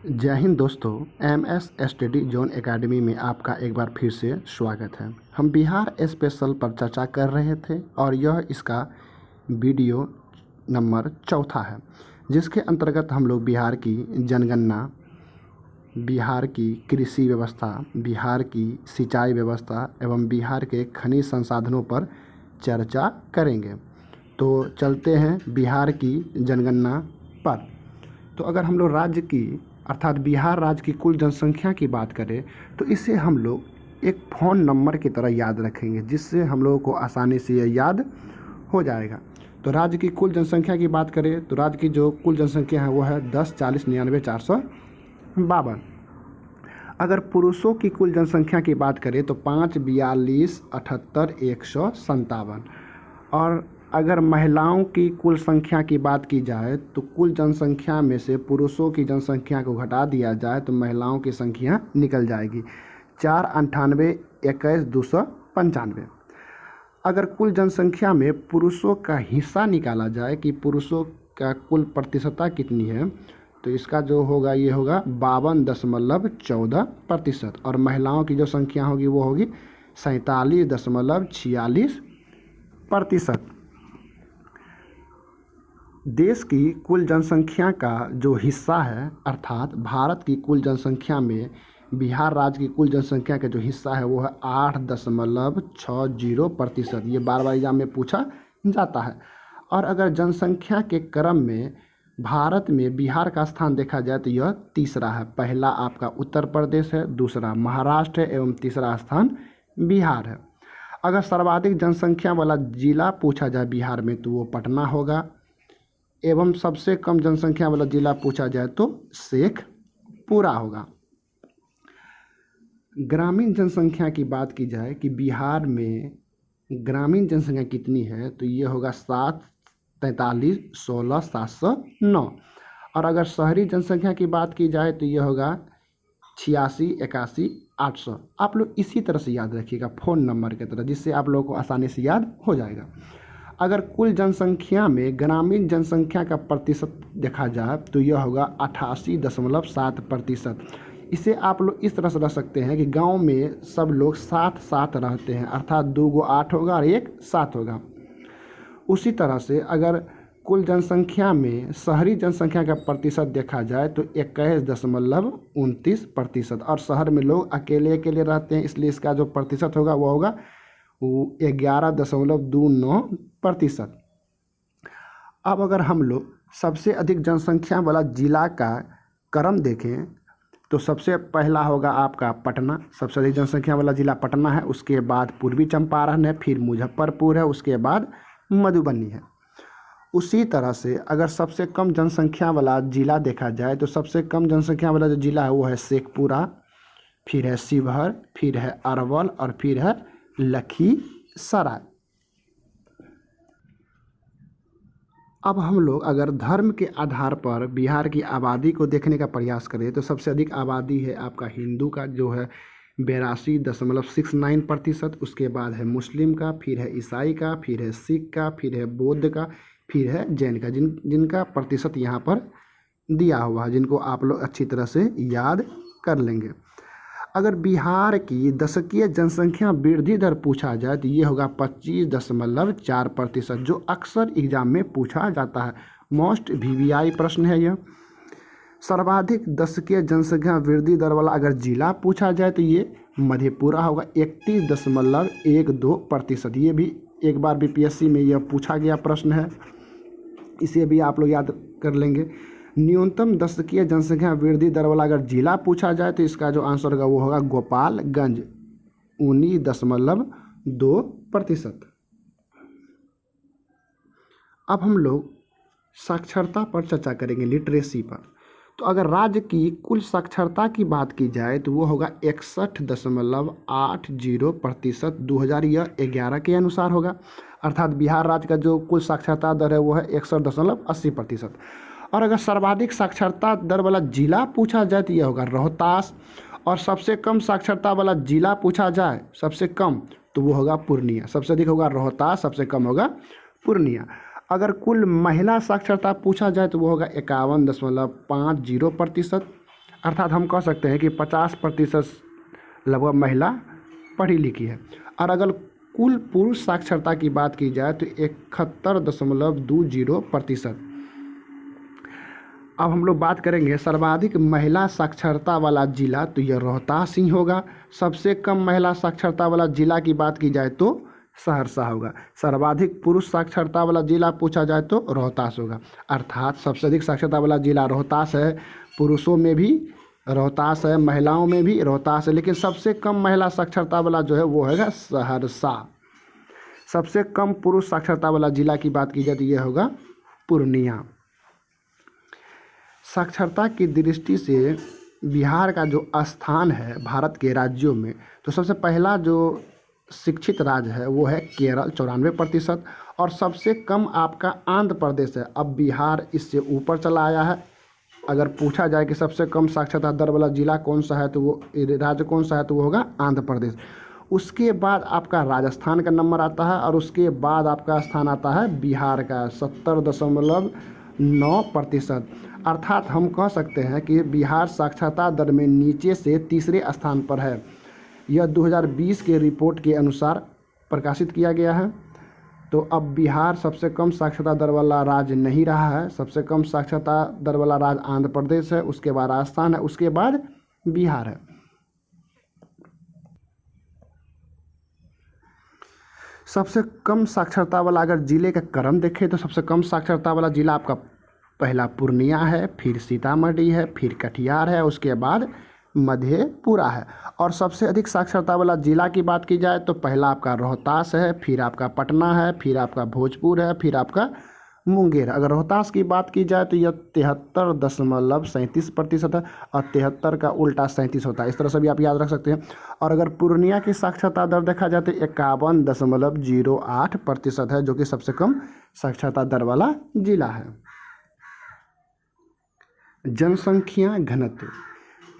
जय हिंद दोस्तों। MS study zone academy में आपका एक बार फिर से स्वागत है। हम बिहार स्पेशल पर चर्चा कर रहे थे और यह इसका वीडियो नंबर 4 है, जिसके अंतर्गत हम लोग बिहार की जनगणना, बिहार की कृषि व्यवस्था, बिहार की सिंचाई व्यवस्था एवं बिहार के खनिज संसाधनों पर चर्चा करेंगे। तो चलते हैं बिहार की जनगणना पर। तो अगर हम लोग राज्य की अर्थात बिहार राज्य की कुल जनसंख्या की बात करें तो इसे हम लोग एक फ़ोन नंबर की तरह याद रखेंगे, जिससे हम लोगों को आसानी से यह याद हो जाएगा। तो राज्य की कुल जनसंख्या की बात करें तो राज्य की जो कुल जनसंख्या है वो है 10,40,99,452। अगर पुरुषों की कुल जनसंख्या की बात करें तो 5,42,78,157। और अगर महिलाओं की कुल संख्या की बात की जाए तो कुल जनसंख्या में से पुरुषों की जनसंख्या को घटा दिया जाए तो महिलाओं की संख्या निकल जाएगी 4,98,21,295। अगर कुल जनसंख्या में पुरुषों का हिस्सा निकाला जाए कि पुरुषों का कुल प्रतिशतता कितनी है तो इसका जो होगा ये होगा 52.14% और महिलाओं की जो संख्या होगी वो होगी 47.46%। देश की कुल जनसंख्या का जो हिस्सा है अर्थात भारत की कुल जनसंख्या में बिहार राज्य की कुल जनसंख्या का जो हिस्सा है वो है 8.60%। ये बार बार एग्जाम में पूछा जाता है। और अगर जनसंख्या के क्रम में भारत में बिहार का स्थान देखा जाए तो यह तीसरा है। पहला आपका उत्तर प्रदेश है, दूसरा महाराष्ट्र है एवं तीसरा स्थान बिहार है। अगर सर्वाधिक जनसंख्या वाला जिला पूछा जाए बिहार में तो वो पटना होगा एवं सबसे कम जनसंख्या वाला जिला पूछा जाए तो शेखपुरा होगा। ग्रामीण जनसंख्या की बात की जाए कि बिहार में ग्रामीण जनसंख्या कितनी है तो ये होगा 7,43,16,709। और अगर शहरी जनसंख्या की बात की जाए तो ये होगा 86,81,800। आप लोग इसी तरह से याद रखिएगा फ़ोन नंबर की तरह, जिससे आप लोगों को आसानी से याद हो जाएगा। अगर कुल जनसंख्या में ग्रामीण जनसंख्या का प्रतिशत देखा जाए तो यह होगा 88.7%। इसे आप लोग इस तरह से रख सकते हैं कि गांव में सब लोग साथ साथ रहते हैं, अर्थात 2 को 8 होगा और 1 7 होगा। उसी तरह से अगर कुल जनसंख्या में शहरी जनसंख्या का प्रतिशत देखा जाए तो 21.29% और शहर में लोग अकेले अकेले रहते हैं, इसलिए इसका जो प्रतिशत होगा वो होगा 11.29%। अब अगर हम लोग सबसे अधिक जनसंख्या वाला जिला का क्रम देखें तो सबसे पहला होगा आपका पटना। सबसे अधिक जनसंख्या वाला जिला पटना है, उसके बाद पूर्वी चंपारण है, फिर मुजफ्फरपुर है, उसके बाद मधुबनी है। उसी तरह से अगर सबसे कम जनसंख्या वाला जिला देखा जाए तो सबसे कम जनसंख्या वाला जो जिला है वो है शेखपुरा, फिर है शिवहर, फिर है अरवल और फिर है लखीसराय। अब हम लोग अगर धर्म के आधार पर बिहार की आबादी को देखने का प्रयास करें तो सबसे अधिक आबादी है आपका हिंदू का जो है 82.69%। उसके बाद है मुस्लिम का, फिर है ईसाई का, फिर है सिख का, फिर है बौद्ध का, फिर है जैन का, जिनका प्रतिशत यहाँ पर दिया हुआ है, जिनको आप लोग अच्छी तरह से याद कर लेंगे। अगर बिहार की दशकीय जनसंख्या वृद्धि दर पूछा जाए तो ये होगा 25.4%, जो अक्सर एग्जाम में पूछा जाता है। मोस्ट VVI प्रश्न है यह। सर्वाधिक दशकीय जनसंख्या वृद्धि दर वाला अगर जिला पूछा जाए तो ये मधेपुरा होगा 31.12%। ये भी एक बार BPSC में यह पूछा गया प्रश्न है, इसे भी आप लोग याद कर लेंगे। न्यूनतम दशकीय जनसंख्या वृद्धि दर वाला अगर जिला पूछा जाए तो इसका जो आंसर होगा वो होगा गोपालगंज 19.2%। अब हम लोग साक्षरता पर चर्चा करेंगे, लिटरेसी पर। तो अगर राज्य की कुल साक्षरता की बात की जाए तो वो होगा 61.80% 2011 के अनुसार होगा। अर्थात बिहार राज्य का जो कुल साक्षरता दर है वो है 61.80%। और अगर सर्वाधिक साक्षरता दर वाला जिला पूछा जाए तो यह होगा रोहतास। और सबसे कम साक्षरता वाला जिला पूछा जाए सबसे कम तो वो होगा पूर्णिया। सबसे अधिक होगा रोहतास, सबसे कम होगा पूर्णिया। अगर कुल महिला साक्षरता पूछा जाए तो वो होगा 51.50%। अर्थात हम कह सकते हैं कि 50% लगभग महिला पढ़ी लिखी है। और अगर कुल पुरुष साक्षरता की बात की जाए तो 71.20%। अब हम लोग बात करेंगे सर्वाधिक महिला साक्षरता वाला जिला, तो यह रोहतास ही होगा। सबसे कम महिला साक्षरता वाला जिला की बात की जाए तो सहरसा होगा। सर्वाधिक पुरुष साक्षरता वाला जिला पूछा जाए तो रोहतास होगा। अर्थात सबसे अधिक साक्षरता वाला जिला रोहतास है, पुरुषों में भी रोहतास है, महिलाओं में भी रोहतास है, लेकिन सबसे कम महिला साक्षरता वाला जो है वो है सहरसा। सबसे कम पुरुष साक्षरता वाला जिला की बात की जाए तो यह होगा पूर्णिया। साक्षरता की दृष्टि से बिहार का जो स्थान है भारत के राज्यों में, तो सबसे पहला जो शिक्षित राज्य है वो है केरल 94%, और सबसे कम आपका आंध्र प्रदेश है। अब बिहार इससे ऊपर चला आया है। अगर पूछा जाए कि सबसे कम साक्षरता दर वाला जिला कौन सा है तो वो राज्य कौन सा है तो वो होगा आंध्र प्रदेश। उसके बाद आपका राजस्थान का नंबर आता है, और उसके बाद आपका स्थान आता है बिहार का 70.9%। अर्थात हम कह सकते हैं कि बिहार साक्षरता दर में नीचे से तीसरे स्थान पर है। यह 2020 के रिपोर्ट के अनुसार प्रकाशित किया गया है। तो अब बिहार सबसे कम साक्षरता दर वाला राज्य नहीं रहा है। सबसे कम साक्षरता दर वाला राज्य आंध्र प्रदेश है, उसके बाद राजस्थान है, उसके बाद बिहार है। सबसे कम साक्षरता वाला अगर जिले का क्रम देखें तो सबसे कम साक्षरता वाला जिला आपका पहला पूर्णिया है, फिर सीतामढ़ी है, फिर कटिहार है, उसके बाद मधेपुरा है। और सबसे अधिक साक्षरता वाला जिला की बात की जाए तो पहला आपका रोहतास है, फिर आपका पटना है, फिर आपका भोजपुर है, फिर आपका मुंगेर। अगर रोहतास की बात की जाए तो यह 73.37% है, और 73 का उल्टा 37 होता है। इस तरह से भी आप याद रख सकते हैं। और अगर पूर्णिया की साक्षरता दर देखा जाए तो 51.08% है, जो कि सबसे कम साक्षरता दर वाला जिला है। जनसंख्या घनत्व,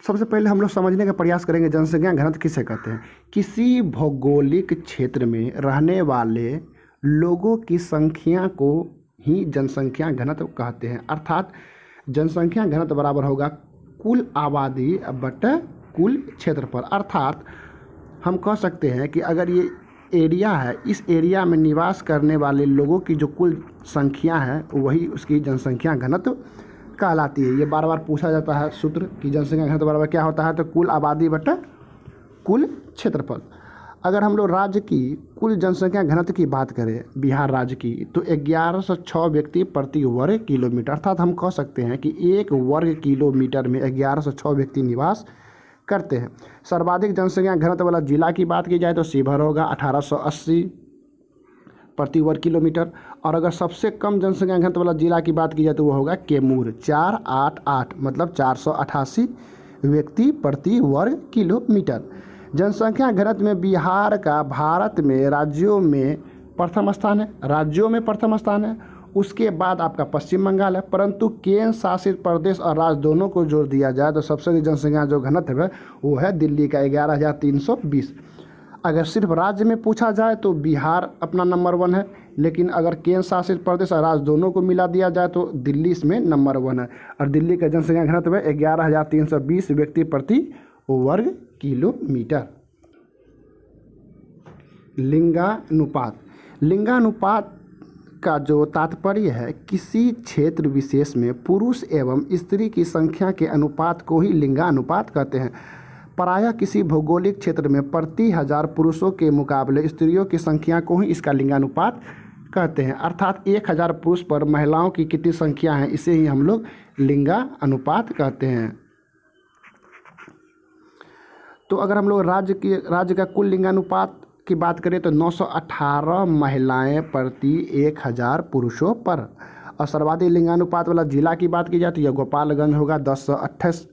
सबसे पहले हम लोग समझने का प्रयास करेंगे जनसंख्या घनत्व किसे कहते हैं। किसी भौगोलिक क्षेत्र में रहने वाले लोगों की संख्या को ही जनसंख्या घनत्व कहते हैं। अर्थात जनसंख्या घनत्व बराबर होगा कुल आबादी बटे कुल क्षेत्रफल। अर्थात हम कह सकते हैं कि अगर ये एरिया है, इस एरिया में निवास करने वाले लोगों की जो कुल संख्या है वही उसकी जनसंख्या घनत्व कहलाती है। ये बार बार पूछा जाता है सूत्र कि जनसंख्या घनत्व बराबर क्या होता है, तो कुल आबादी बटा कुल क्षेत्रफल। अगर हम लोग राज्य की कुल जनसंख्या घनत्व की बात करें बिहार राज्य की, तो 1106 व्यक्ति प्रति वर्ग किलोमीटर। अर्थात हम कह सकते हैं कि 1 वर्ग किलोमीटर में 1106 व्यक्ति निवास करते हैं। सर्वाधिक जनसंख्या घनत्व वाला जिला की बात की जाए तो शिवहर होगा 1880 प्रति वर्ग किलोमीटर। और अगर सबसे कम जनसंख्या घनत्व वाला जिला की बात की जाए तो वो होगा कैमूर 488, मतलब 488 व्यक्ति प्रति वर्ग किलोमीटर। जनसंख्या घनत्व में बिहार का भारत में राज्यों में प्रथम स्थान है, उसके बाद आपका पश्चिम बंगाल है। परंतु केंद्र शासित प्रदेश और राज्य दोनों को जोड़ दिया जाए तो सबसे अधिक जनसंख्या जो घनत्व है वो है दिल्ली का 11,320। अगर सिर्फ राज्य में पूछा जाए तो बिहार अपना नंबर 1 है, लेकिन अगर केंद्र शासित प्रदेश और राज्य दोनों को मिला दिया जाए तो दिल्ली इसमें नंबर 1 है। और दिल्ली का जनसंख्या घनत्व है 11,320 व्यक्ति प्रति वर्ग किलोमीटर। लिंगानुपात का जो तात्पर्य है किसी क्षेत्र विशेष में पुरुष एवं स्त्री की संख्या के अनुपात को ही लिंगानुपात कहते हैं। प्रायः किसी भौगोलिक क्षेत्र में प्रति 1000 पुरुषों के मुकाबले स्त्रियों की संख्या को ही इसका लिंगानुपात कहते हैं। अर्थात 1000 पुरुष पर महिलाओं की कितनी संख्या है इसे ही हम लोग लिंगानुपात कहते हैं। तो अगर हम लोग राज्य का कुल लिंगानुपात की बात करें तो 918 महिलाएं प्रति 1000 पुरुषों पर। और सर्वाधिक लिंगानुपात वाला जिला की बात की जाए तो यह गोपालगंज होगा 1028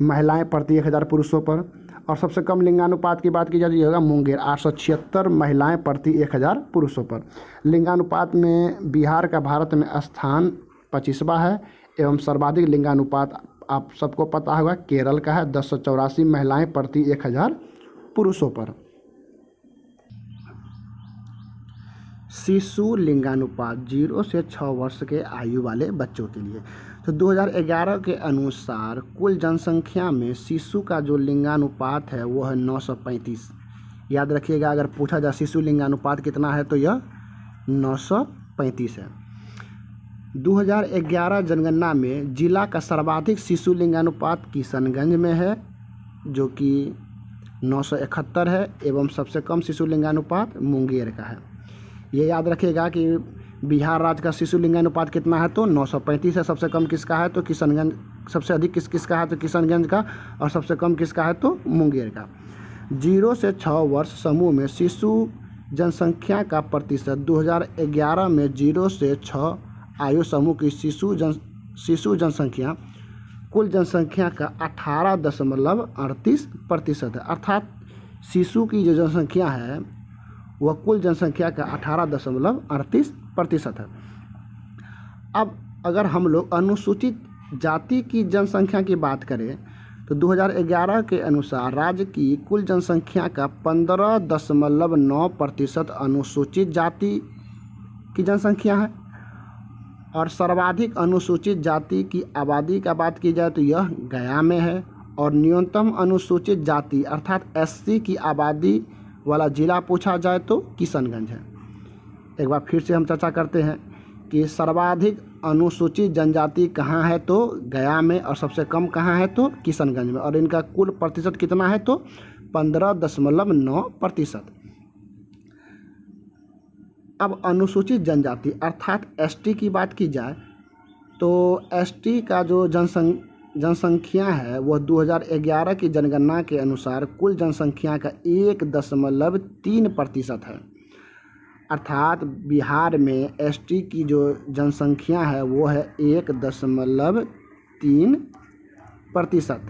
महिलाएं प्रति 1000 पुरुषों पर। और सबसे कम लिंगानुपात की बात की जाए तो यह होगा मुंगेर 876 महिलाएं प्रति 1000 पुरुषों पर। लिंगानुपात में बिहार का भारत में स्थान 25वां है एवं सर्वाधिक लिंगानुपात आप सबको पता होगा केरल का है 1084 महिलाएं प्रति 1000 पुरुषों पर। शिशु लिंगानुपात 0 से 6 वर्ष के आयु वाले बच्चों के लिए। तो 2011 के अनुसार कुल जनसंख्या में शिशु का जो लिंगानुपात है वो है 935। याद रखिएगा, अगर पूछा जाए शिशु लिंगानुपात कितना है तो यह 935 है। 2011 जनगणना में जिला का सर्वाधिक शिशु लिंगानुपात किशनगंज में है जो कि 971 है, एवं सबसे कम शिशु लिंगानुपात मुंगेर का है। ये याद रखिएगा कि बिहार राज्य का शिशु लिंगानुपात कितना है तो 935 है। सबसे कम किसका है तो किशनगंज, सबसे अधिक किसका है तो किशनगंज का, और सबसे कम किसका है तो मुंगेर का। 0 से 6 वर्ष समूह में शिशु जनसंख्या का प्रतिशत 2011 में 0 से 6 आयु समूह की शिशु जनसंख्या कुल जनसंख्या का 18.38% है। अर्थात शिशु की जो जनसंख्या है वह कुल जनसंख्या का 18.38% है। अब अगर हम लोग अनुसूचित जाति की जनसंख्या की बात करें तो 2011 के अनुसार राज्य की कुल जनसंख्या का 15.9% अनुसूचित जाति की जनसंख्या है, और सर्वाधिक अनुसूचित जाति की आबादी का बात की जाए तो यह गया में है, और न्यूनतम अनुसूचित जाति अर्थात एससी की आबादी वाला जिला पूछा जाए तो किशनगंज है। एक बार फिर से हम चर्चा करते हैं कि सर्वाधिक अनुसूचित जनजाति कहाँ है तो गया में, और सबसे कम कहाँ है तो किशनगंज में, और इनका कुल प्रतिशत कितना है तो 15.9%। अब अनुसूचित जनजाति अर्थात एसटी की बात की जाए तो एसटी का जो जनसंख्या है वह 2011 की जनगणना के अनुसार कुल जनसंख्या का 1.3% है। अर्थात बिहार में एसटी की जो जनसंख्या है वो है 1.3%।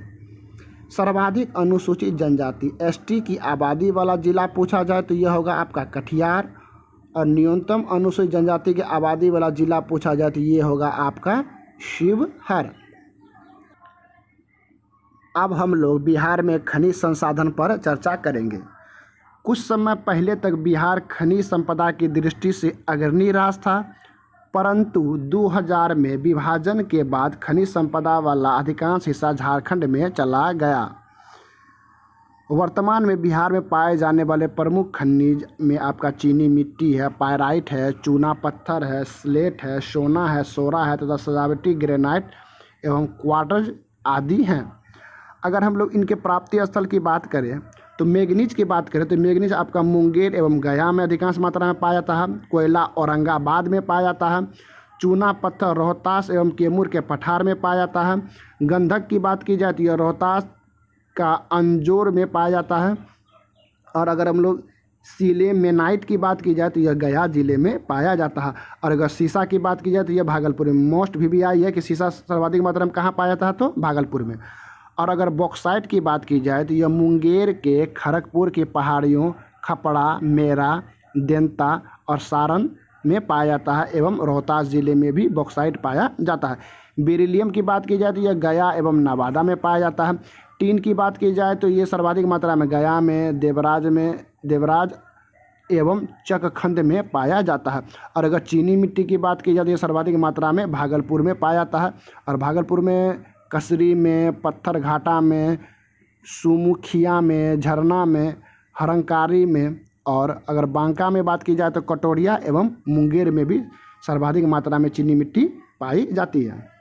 सर्वाधिक अनुसूचित जनजाति एसटी की आबादी वाला जिला पूछा जाए तो यह होगा आपका कटिहार, और न्यूनतम अनुसूचित जनजाति की आबादी वाला जिला पूछा जाए तो ये होगा आपका शिवहर। अब हम लोग बिहार में खनिज संसाधन पर चर्चा करेंगे। कुछ समय पहले तक बिहार खनिज संपदा की दृष्टि से अग्रणी राज्य था, परंतु 2000 में विभाजन के बाद खनिज संपदा वाला अधिकांश हिस्सा झारखंड में चला गया। वर्तमान में बिहार में पाए जाने वाले प्रमुख खनिज में आपका चीनी मिट्टी है, पायराइट है, चूना पत्थर है, स्लेट है, सोना है, सोरा है तथा सजावटी ग्रेनाइट एवं क्वार्ट्ज आदि हैं। अगर हम लोग इनके प्राप्ति स्थल की बात करें तो मैग्नीज की बात करें तो मैग्नीज आपका मुंगेर एवं गया में अधिकांश मात्रा में पाया जाता है। कोयला औरंगाबाद में पाया जाता है। चूना पत्थर रोहतास एवं कैमूर के पठार में पाया जाता है। गंधक की बात की जाए तो यह रोहतास का अंजोर में पाया जाता है। और अगर हम लोग सिलेमेनाइट की बात की जाए तो यह गया जिले में पाया जाता है। और अगर सीसा की बात की जाए तो यह भागलपुर में। मोस्ट VBI है कि सीसा सर्वाधिक मात्रा में कहाँ पाया जाता है तो भागलपुर में। और अगर बॉक्साइट की बात की जाए तो यह मुंगेर के खड़गपुर की पहाड़ियों, खपड़ा, मेरा, देंता और सारण में पाया जाता है, एवं रोहतास जिले में भी बॉक्साइट पाया जाता है। बेरिलियम की बात की जाए तो यह गया एवं नवादा में पाया जाता है। टीन की बात की जाए तो ये सर्वाधिक मात्रा में गया में, देवराज एवं चकखंड में पाया जाता है। और अगर चीनी मिट्टी की बात की जाए तो ये सर्वाधिक मात्रा में भागलपुर में पाया जाता है। और भागलपुर में कसरी में, पत्थर घाटा में, सुमुखिया में, झरना में, हरंकारी में, और अगर बांका में बात की जाए तो कटोरिया एवं मुंगेर में भी सर्वाधिक मात्रा में चीनी मिट्टी पाई जाती है।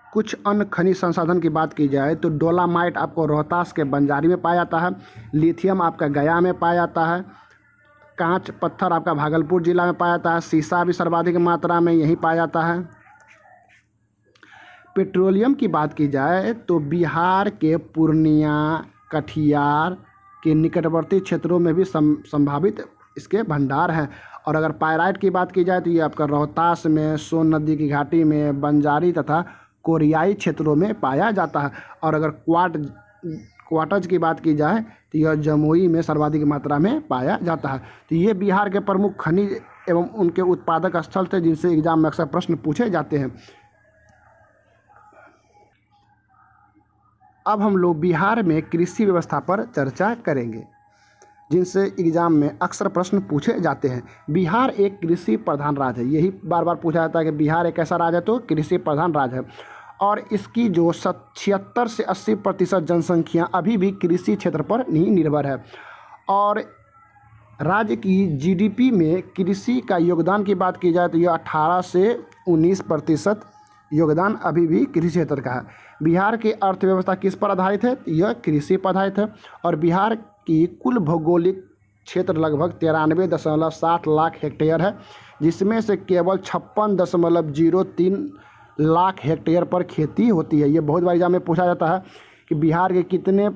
कुछ अन्य खनिज संसाधन की बात की जाए तो डोलामाइट आपको रोहतास के बंजारी में पाया जाता है। लिथियम आपका गया में पाया जाता है। कांच पत्थर आपका भागलपुर जिला में पाया जाता है। सीसा भी सर्वाधिक मात्रा में यहीं पाया जाता है। पेट्रोलियम की बात की जाए तो बिहार के पूर्णिया, कटिहार के निकटवर्ती क्षेत्रों में भी संभावित इसके भंडार हैं। और अगर पायराइट की बात की जाए तो ये आपका रोहतास में, सोन नदी की घाटी में, बंजारी तथा कोरियाई क्षेत्रों में पाया जाता है। और अगर क्वार्ट्ज की बात की जाए तो यह जमुई में सर्वाधिक मात्रा में पाया जाता है। तो ये बिहार के प्रमुख खनिज एवं उनके उत्पादक स्थल थे जिनसे एग्जाम में अक्सर प्रश्न पूछे जाते हैं। अब हम लोग बिहार में कृषि व्यवस्था पर चर्चा करेंगे। जिनसे एग्जाम में अक्सर प्रश्न पूछे जाते हैं। बिहार एक कृषि प्रधान राज्य है, यही बार बार पूछा जाता है कि बिहार एक ऐसा राज्य है तो कृषि प्रधान राज्य है, और इसकी जो 76 से 80% जनसंख्या अभी भी कृषि क्षेत्र पर ही निर्भर है। और राज्य की जीडीपी में कृषि का योगदान की बात की जाए तो यह 18 से 19% योगदान अभी भी कृषि क्षेत्र का है। बिहार की अर्थव्यवस्था किस पर आधारित है? यह कृषि पर आधारित है। और बिहार की कुल भौगोलिक क्षेत्र लगभग 93.7 लाख हेक्टेयर है, जिसमें से केवल 56.03 लाख हेक्टेयर पर खेती होती है। ये बहुत बार एग्जाम में पूछा जाता है कि बिहार के कितने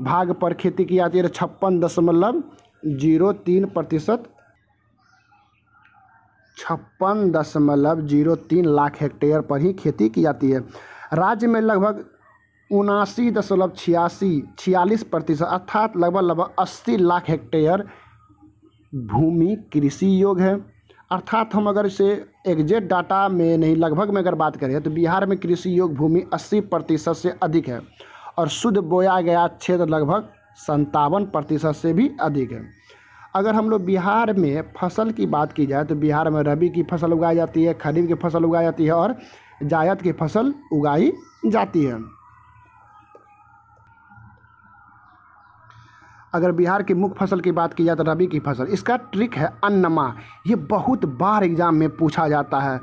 भाग पर खेती की जाती है, 56.03%, 56.03 लाख हेक्टेयर पर ही खेती की जाती है। राज्य में लगभग 79.46% अर्थात लगभग 80 लाख हेक्टेयर भूमि कृषि योग्य है। अर्थात हम अगर इसे एग्जैक्ट डाटा में नहीं, लगभग में अगर बात करें तो बिहार में कृषि योग्य भूमि 80% से अधिक है, और शुद्ध बोया गया क्षेत्र लगभग 57% से भी अधिक है। अगर हम लोग बिहार में फसल की बात की जाए तो बिहार में रबी की फसल उगाई जाती है, खरीफ की फसल उगाई जाती है और जायद की फसल उगाई जाती है। अगर बिहार की मुख्य फसल की बात की जाए तो रबी की फसल, इसका ट्रिक है अन्नमा। ये बहुत बार एग्जाम में पूछा जाता है।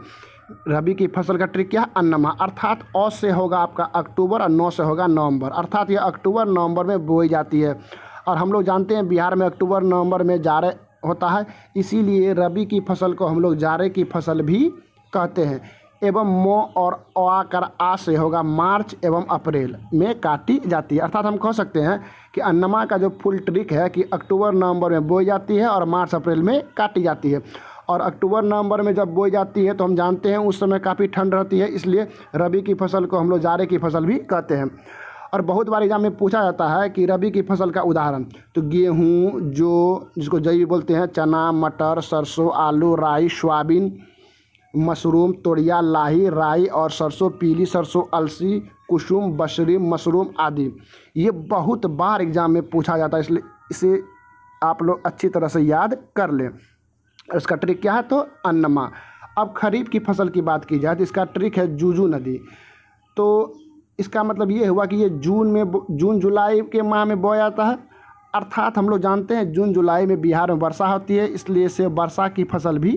रबी की फसल का ट्रिक क्या है? अन्नमा, अर्थात अ से होगा आपका अक्टूबर और नौ से होगा नवंबर, अर्थात ये अक्टूबर नवंबर में बोई जाती है। और हम लोग जानते हैं बिहार में अक्टूबर नवंबर में जाड़े होता है, इसीलिए रबी की फसल को हम लोग जाड़े की फसल भी कहते हैं। एवं मो और आकर आ से होगा मार्च एवं अप्रैल में काटी जाती है। अर्थात हम कह सकते हैं कि अन्नमा का जो फुल ट्रिक है कि अक्टूबर नवंबर में बोई जाती है और मार्च अप्रैल में काटी जाती है। और अक्टूबर नवंबर में जब बोई जाती है तो हम जानते हैं उस समय काफ़ी ठंड रहती है, इसलिए रबी की फसल को हम लोग जाड़े की फसल भी कहते हैं। और बहुत बार एग्जाम में पूछा जाता है कि रबी की फसल का उदाहरण, तो गेहूँ, जो जिसको जई बोलते हैं, चना, मटर, सरसों, आलू, राई, सोयाबीन, मशरूम, तोरिया, लाही, राई और सरसों, पीली सरसों, अलसी, कुसुम, बसरी, मशरूम आदि। ये बहुत बार एग्जाम में पूछा जाता है, इसलिए इसे आप लोग अच्छी तरह से याद कर लें। इसका ट्रिक क्या है? तो अन्नमा। अब खरीफ की फसल की बात की जाए तो इसका ट्रिक है जूजू नदी। तो इसका मतलब ये हुआ कि ये जून जुलाई के माह में बोया जाता है, अर्थात हम लोग जानते हैं जून जुलाई में बिहार में वर्षा होती है, इसलिए इसे वर्षा की फसल भी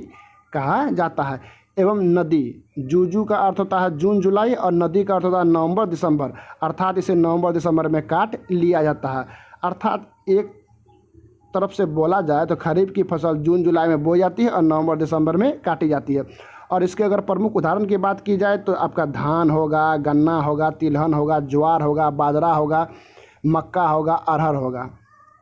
कहा जाता है। एवं नदी, जूजू का अर्थ होता है जून जुलाई और नदी का अर्थ होता है नवंबर दिसंबर, अर्थात इसे नवंबर दिसंबर में काट लिया जाता है। अर्थात एक तरफ से बोला जाए तो खरीफ की फसल जून जुलाई में बोई जाती है और नवंबर दिसंबर में काटी जाती है। और इसके अगर प्रमुख उदाहरण की बात की जाए तो आपका धान होगा, गन्ना होगा, तिलहन होगा, ज्वार होगा, बाजरा होगा, मक्का होगा, अरहर होगा।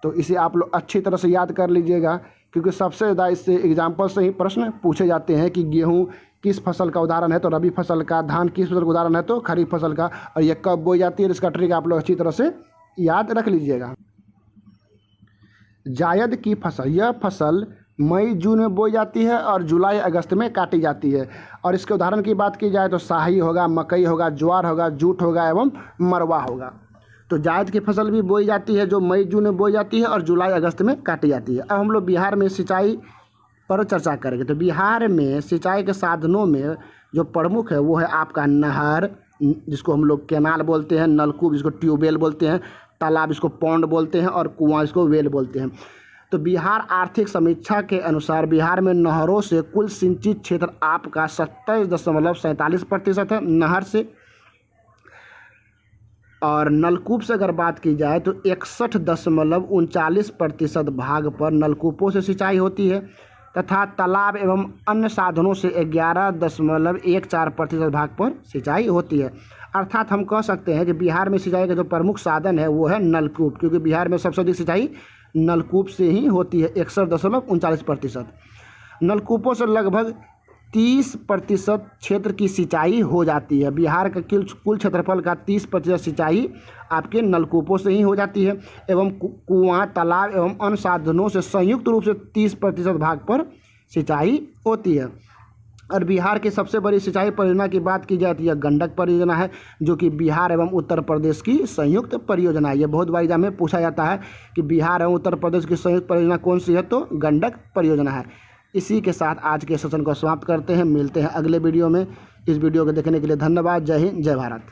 तो इसे आप लोग अच्छी तरह से याद कर लीजिएगा, क्योंकि सबसे ज़्यादा इससे एग्जाम्पल से ही प्रश्न पूछे जाते हैं कि गेहूँ किस फसल का उदाहरण है तो रबी फसल का, धान किस फसल का उदाहरण है तो खरीफ फसल का, और ये कब बोई जाती है, इसका ट्रिक आप लोग अच्छी तरह से याद रख लीजिएगा। जायद की फसल, यह फसल मई जून में बोई जाती है और जुलाई अगस्त में काटी जाती है। और इसके उदाहरण की बात की जाए तो शाही होगा, मकई होगा, ज्वार होगा, जूट होगा एवं मरवा होगा। तो जायद की फसल भी बोई जाती है जो मई जून में बोई जाती है और जुलाई अगस्त में काटी जाती है। अब हम लोग बिहार में सिंचाई पर चर्चा करेंगे। तो बिहार में सिंचाई के साधनों में जो प्रमुख है वो है आपका नहर, जिसको हम लोग कैनाल बोलते हैं, नलकूप जिसको ट्यूबवेल बोलते हैं, तालाब इसको पौंड बोलते हैं और कुआं इसको वेल बोलते हैं। तो बिहार आर्थिक समीक्षा के अनुसार बिहार में नहरों से कुल सिंचित क्षेत्र आपका 27.47% है नहर से, और नलकूप से अगर बात की जाए तो 61.39% भाग पर नलकूपों से सिंचाई होती है, तथा तालाब एवं अन्य साधनों से 11.14% भाग पर सिंचाई होती है। अर्थात हम कह सकते हैं कि बिहार में सिंचाई का जो प्रमुख साधन है वो है नलकूप, क्योंकि बिहार में सबसे अधिक सिंचाई नलकूप से ही होती है, 61.39%। नलकूपों से लगभग 30% क्षेत्र की सिंचाई हो जाती है। बिहार का कुल क्षेत्रफल का 30% सिंचाई आपके नलकूपों से ही हो जाती है, एवं कुआं, तालाब एवं अन्य साधनों से संयुक्त रूप से 30% भाग पर सिंचाई होती है। और बिहार की सबसे बड़ी सिंचाई परियोजना की बात की जाए तो यह गंडक परियोजना है, जो कि बिहार एवं उत्तर प्रदेश की संयुक्त परियोजना है। यह बहुत बार एग्जाम में पूछा जाता है कि बिहार एवं उत्तर प्रदेश की संयुक्त परियोजना कौन सी है, तो गंडक परियोजना है। इसी के साथ आज के सेशन को समाप्त करते हैं। मिलते हैं अगले वीडियो में। इस वीडियो को देखने के लिए धन्यवाद। जय हिंद, जय भारत।